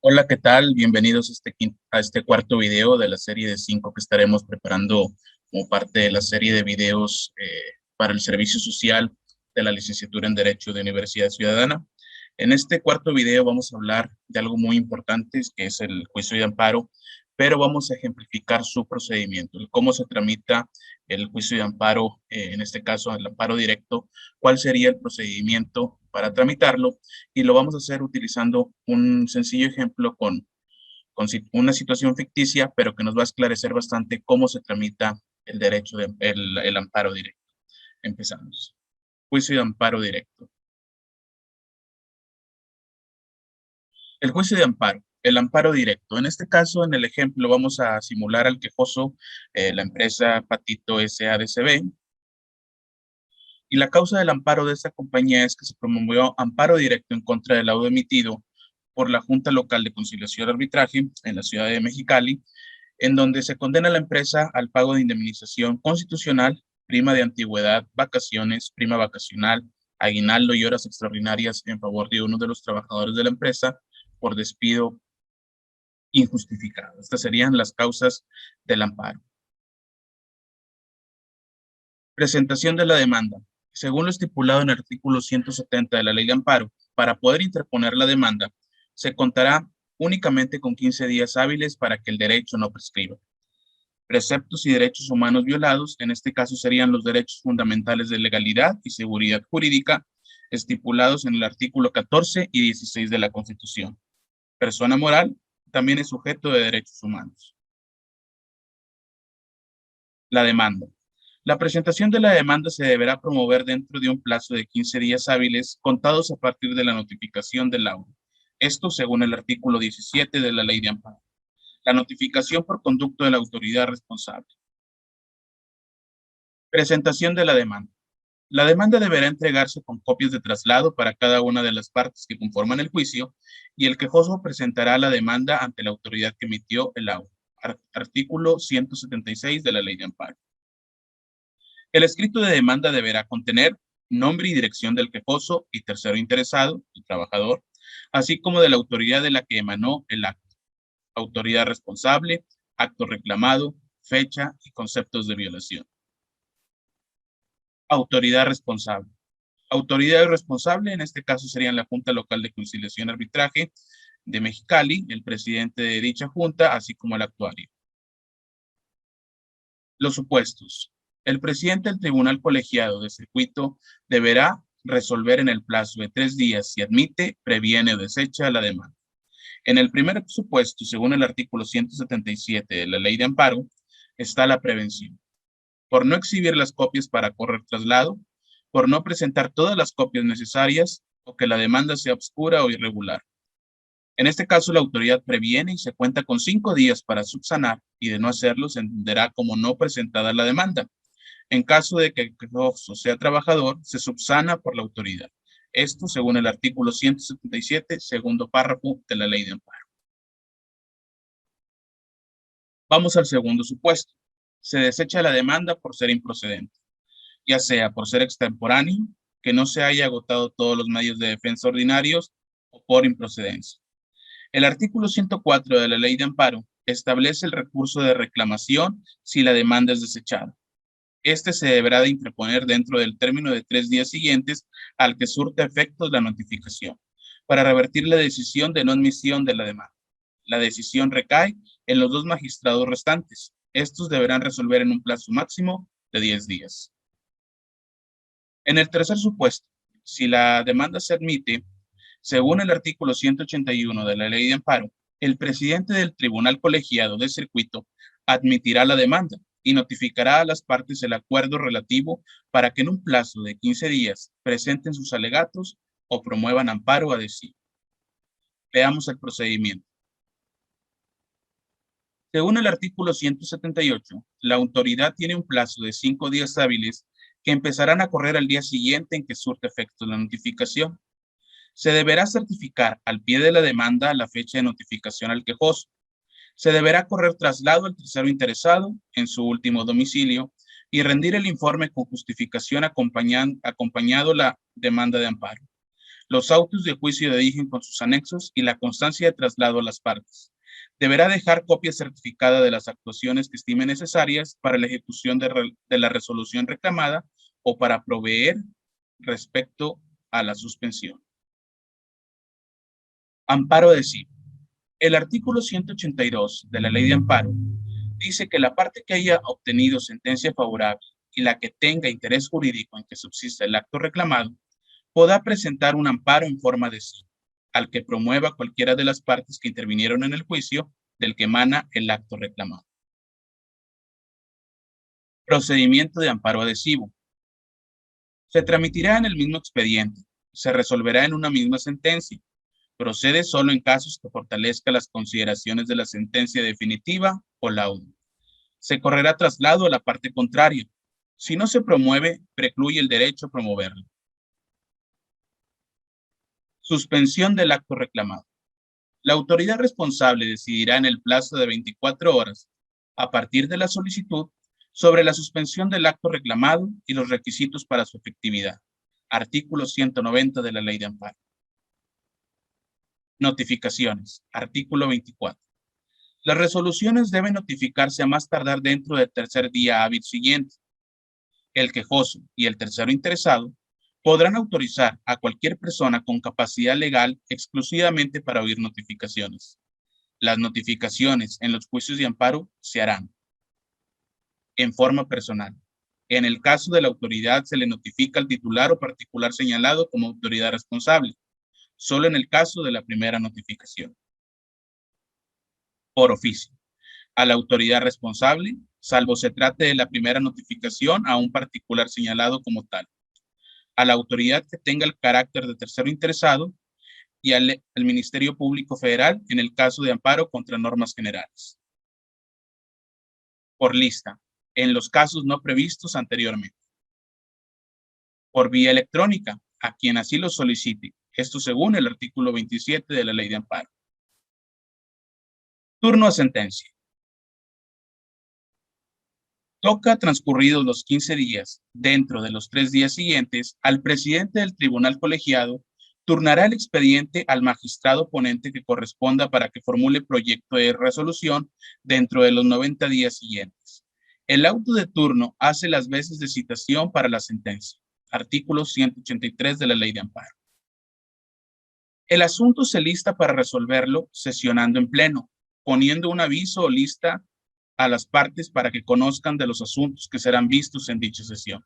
Hola, ¿qué tal? Bienvenidos a este cuarto video de la serie de 5 que estaremos preparando como parte de la serie de videos para el servicio social de la licenciatura en Derecho de Universidad Ciudadana. En este cuarto video vamos a hablar de algo muy importante, que es el juicio de amparo, pero vamos a ejemplificar su procedimiento, el cómo se tramita el juicio de amparo, en este caso el amparo directo, cuál sería el procedimiento para tramitarlo, y lo vamos a hacer utilizando un sencillo ejemplo con una situación ficticia, pero que nos va a esclarecer bastante cómo se tramita el amparo directo. Empezamos. Juicio de amparo directo. El juicio de amparo. El amparo directo. En este caso, en el ejemplo, vamos a simular al quejoso, la empresa Patito SADCB, y la causa del amparo de esta compañía es que se promovió amparo directo en contra del laudo emitido por la Junta Local de Conciliación y Arbitraje en la ciudad de Mexicali, en donde se condena a la empresa al pago de indemnización constitucional, prima de antigüedad, vacaciones, prima vacacional, aguinaldo y horas extraordinarias en favor de uno de los trabajadores de la empresa por despido injustificado. Estas serían las causas del amparo. Presentación de la demanda. Según lo estipulado en el artículo 170 de la Ley de Amparo, para poder interponer la demanda, se contará únicamente con 15 días hábiles para que el derecho no prescriba. Preceptos y derechos humanos violados, en este caso serían los derechos fundamentales de legalidad y seguridad jurídica, estipulados en el artículo 14 y 16 de la Constitución. Persona moral también es sujeto de derechos humanos. La demanda. La presentación de la demanda se deberá promover dentro de un plazo de 15 días hábiles contados a partir de la notificación del laudo. Esto según el artículo 17 de la Ley de Amparo. La notificación por conducto de la autoridad responsable. Presentación de la demanda. La demanda deberá entregarse con copias de traslado para cada una de las partes que conforman el juicio, y el quejoso presentará la demanda ante la autoridad que emitió el laudo. Artículo 176 de la Ley de Amparo. El escrito de demanda deberá contener nombre y dirección del quejoso y tercero interesado, el trabajador, así como de la autoridad de la que emanó el acto, autoridad responsable, acto reclamado, fecha y conceptos de violación. Autoridad responsable. Autoridad responsable, en este caso serían la Junta Local de Conciliación y Arbitraje de Mexicali, el presidente de dicha junta, así como el actuario. Los supuestos. El presidente del Tribunal Colegiado de Circuito deberá resolver en el plazo de 3 días si admite, previene o desecha la demanda. En el primer supuesto, según el artículo 177 de la Ley de Amparo, está la prevención. Por no exhibir las copias para correr traslado, por no presentar todas las copias necesarias o que la demanda sea obscura o irregular. En este caso, la autoridad previene y se cuenta con 5 días para subsanar, y de no hacerlo se entenderá como no presentada la demanda. En caso de que el quejoso sea trabajador, se subsana por la autoridad. Esto según el artículo 177, segundo párrafo de la Ley de Amparo. Vamos al segundo supuesto. Se desecha la demanda por ser improcedente, ya sea por ser extemporáneo, que no se haya agotado todos los medios de defensa ordinarios, o por improcedencia. El artículo 104 de la Ley de Amparo establece el recurso de reclamación si la demanda es desechada. Este se deberá de interponer dentro del término de 3 días siguientes al que surta efectos la notificación, para revertir la decisión de no admisión de la demanda. La decisión recae en los 2 magistrados restantes. Estos deberán resolver en un plazo máximo de 10 días. En el tercer supuesto, si la demanda se admite, según el artículo 181 de la Ley de Amparo, el presidente del Tribunal Colegiado de Circuito admitirá la demanda y notificará a las partes el acuerdo relativo para que en un plazo de 15 días presenten sus alegatos o promuevan amparo adhesivo. Veamos el procedimiento. Según el artículo 178, la autoridad tiene un plazo de 5 días hábiles que empezarán a correr al día siguiente en que surte efecto la notificación. Se deberá certificar al pie de la demanda la fecha de notificación al quejoso. Se deberá correr traslado al tercero interesado en su último domicilio y rendir el informe con justificación acompañado la demanda de amparo. los autos de juicio de origen con sus anexos y la constancia de traslado a las partes. Deberá dejar copia certificada de las actuaciones que estime necesarias para la ejecución de la resolución reclamada o para proveer respecto a la suspensión. Amparo adhesivo. El artículo 182 de la Ley de Amparo dice que la parte que haya obtenido sentencia favorable y la que tenga interés jurídico en que subsista el acto reclamado, podrá presentar un amparo en forma adhesiva, al que promueva cualquiera de las partes que intervinieron en el juicio del que emana el acto reclamado. Procedimiento de amparo adhesivo. Se tramitirá en el mismo expediente, se resolverá en una misma sentencia. Procede solo en casos que fortalezca las consideraciones de la sentencia definitiva o laudo. Se correrá traslado a la parte contraria. Si no se promueve, precluye el derecho a promoverlo. Suspensión del acto reclamado. La autoridad responsable decidirá en el plazo de 24 horas, a partir de la solicitud, sobre la suspensión del acto reclamado y los requisitos para su efectividad. Artículo 190 de la Ley de Amparo. Notificaciones. Artículo 24. Las resoluciones deben notificarse a más tardar dentro del tercer día hábil siguiente. El quejoso y el tercero interesado podrán autorizar a cualquier persona con capacidad legal exclusivamente para oír notificaciones. Las notificaciones en los juicios de amparo se harán en forma personal. En el caso de la autoridad se le notifica al titular o particular señalado como autoridad responsable, solo en el caso de la primera notificación. Por oficio. A la autoridad responsable, salvo se trate de la primera notificación a un particular señalado como tal. A la autoridad que tenga el carácter de tercero interesado y al Ministerio Público Federal en el caso de amparo contra normas generales. Por lista, en los casos no previstos anteriormente. Por vía electrónica, a quien así lo solicite, esto según el artículo 27 de la Ley de Amparo. Turno a sentencia. Toca, transcurridos los 15 días, dentro de los 3 días siguientes, al presidente del tribunal colegiado turnará el expediente al magistrado ponente que corresponda para que formule proyecto de resolución dentro de los 90 días siguientes. El auto de turno hace las veces de citación para la sentencia. Artículo 183 de la Ley de Amparo. El asunto se lista para resolverlo sesionando en pleno, poniendo un aviso o lista a las partes para que conozcan de los asuntos que serán vistos en dicha sesión.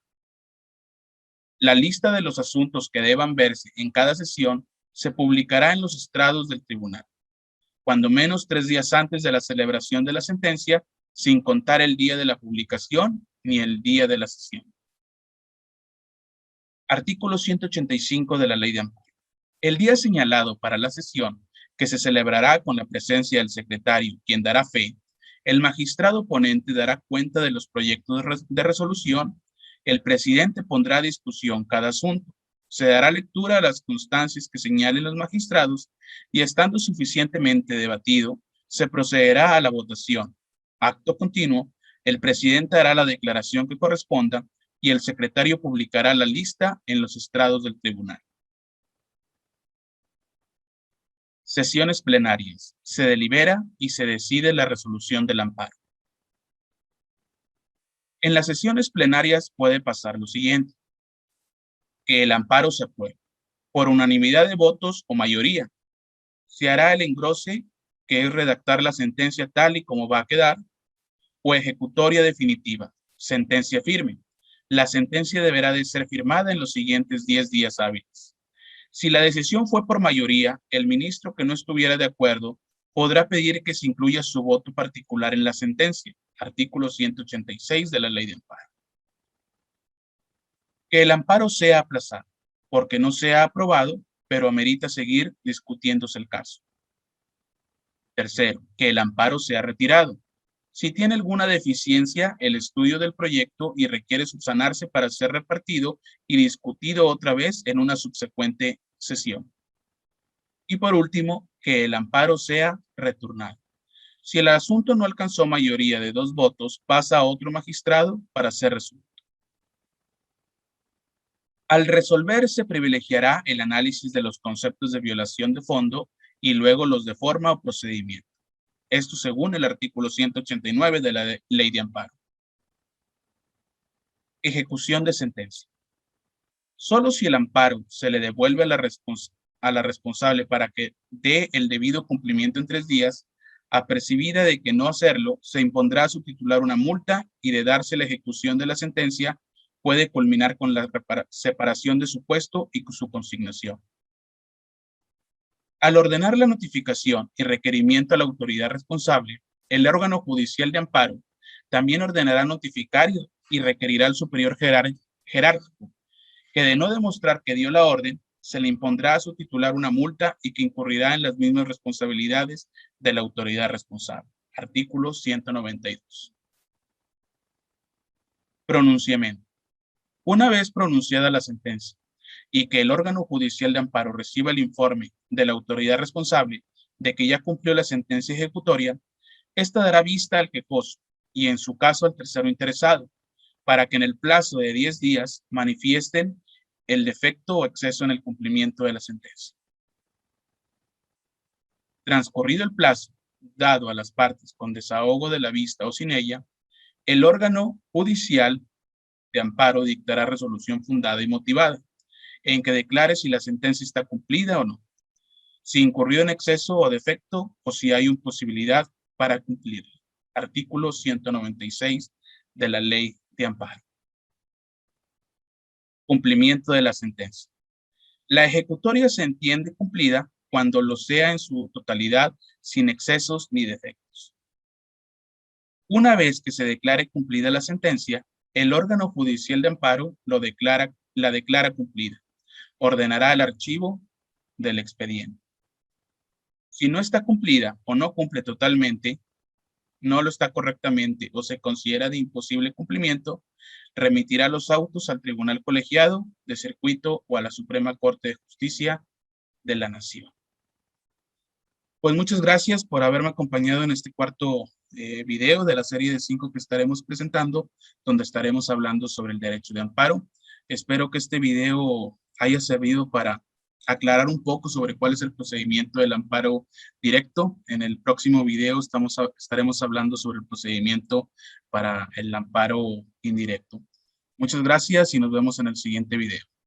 La lista de los asuntos que deban verse en cada sesión se publicará en los estrados del tribunal, cuando menos 3 días antes de la celebración de la sentencia, sin contar el día de la publicación ni el día de la sesión. Artículo 185 de la Ley de Amparo. El día señalado para la sesión, que se celebrará con la presencia del secretario, quien dará fe, el magistrado ponente dará cuenta de los proyectos de resolución, el presidente pondrá a discusión cada asunto, se dará lectura a las constancias que señalen los magistrados y estando suficientemente debatido, se procederá a la votación. Acto continuo, el presidente hará la declaración que corresponda y el secretario publicará la lista en los estrados del tribunal. Sesiones plenarias. Se delibera y se decide la resolución del amparo. En las sesiones plenarias puede pasar lo siguiente: que el amparo se apruebe por unanimidad de votos o mayoría. Se hará el engrose, que es redactar la sentencia tal y como va a quedar, o ejecutoria definitiva, sentencia firme. La sentencia deberá de ser firmada en los siguientes 10 días hábiles. Si la decisión fue por mayoría, el ministro que no estuviera de acuerdo podrá pedir que se incluya su voto particular en la sentencia. Artículo 186 de la Ley de Amparo. Que el amparo sea aplazado, porque no sea aprobado, pero amerita seguir discutiéndose el caso. Tercero, que el amparo sea retirado. Si tiene alguna deficiencia el estudio del proyecto y requiere subsanarse para ser repartido y discutido otra vez en una subsecuente sesión. Y por último, que el amparo sea returnado. Si el asunto no alcanzó mayoría de 2 votos, pasa a otro magistrado para ser resuelto. Al resolver, se privilegiará el análisis de los conceptos de violación de fondo y luego los de forma o procedimiento. Esto según el artículo 189 de la Ley de Amparo. Ejecución de sentencia. Solo si el amparo se le devuelve a la responsable para que dé el debido cumplimiento en 3 días, apercibida de que no hacerlo, se impondrá a su titular una multa y de darse la ejecución de la sentencia, puede culminar con la separación de su puesto y su consignación. Al ordenar la notificación y requerimiento a la autoridad responsable, el órgano judicial de amparo también ordenará notificar y requerirá al superior jerárquico, que de no demostrar que dio la orden, se le impondrá a su titular una multa y que incurrirá en las mismas responsabilidades de la autoridad responsable. Artículo 192. Pronunciamiento. Una vez pronunciada la sentencia y que el órgano judicial de amparo reciba el informe de la autoridad responsable de que ya cumplió la sentencia ejecutoria, ésta dará vista al quejoso y en su caso al tercero interesado, para que en el plazo de 10 días manifiesten el defecto o exceso en el cumplimiento de la sentencia. Transcurrido el plazo dado a las partes con desahogo de la vista o sin ella, el órgano judicial de amparo dictará resolución fundada y motivada, en que declare si la sentencia está cumplida o no, si incurrió en exceso o defecto o si hay una posibilidad para cumplirla. Artículo 196 de la Ley de Amparo. Cumplimiento de la sentencia. La ejecutoria se entiende cumplida cuando lo sea en su totalidad, sin excesos ni defectos. Una vez que se declare cumplida la sentencia, el órgano judicial de amparo la declara cumplida. Ordenará el archivo del expediente. Si no está cumplida o no cumple totalmente, no lo está correctamente o se considera de imposible cumplimiento, remitirá los autos al Tribunal Colegiado de Circuito o a la Suprema Corte de Justicia de la Nación. Pues muchas gracias por haberme acompañado en este cuarto video de la serie de 5 que estaremos presentando, donde estaremos hablando sobre el derecho de amparo. Espero que este video haya servido para aclarar un poco sobre cuál es el procedimiento del amparo directo. En el próximo video estaremos hablando sobre el procedimiento para el amparo indirecto. Muchas gracias y nos vemos en el siguiente video.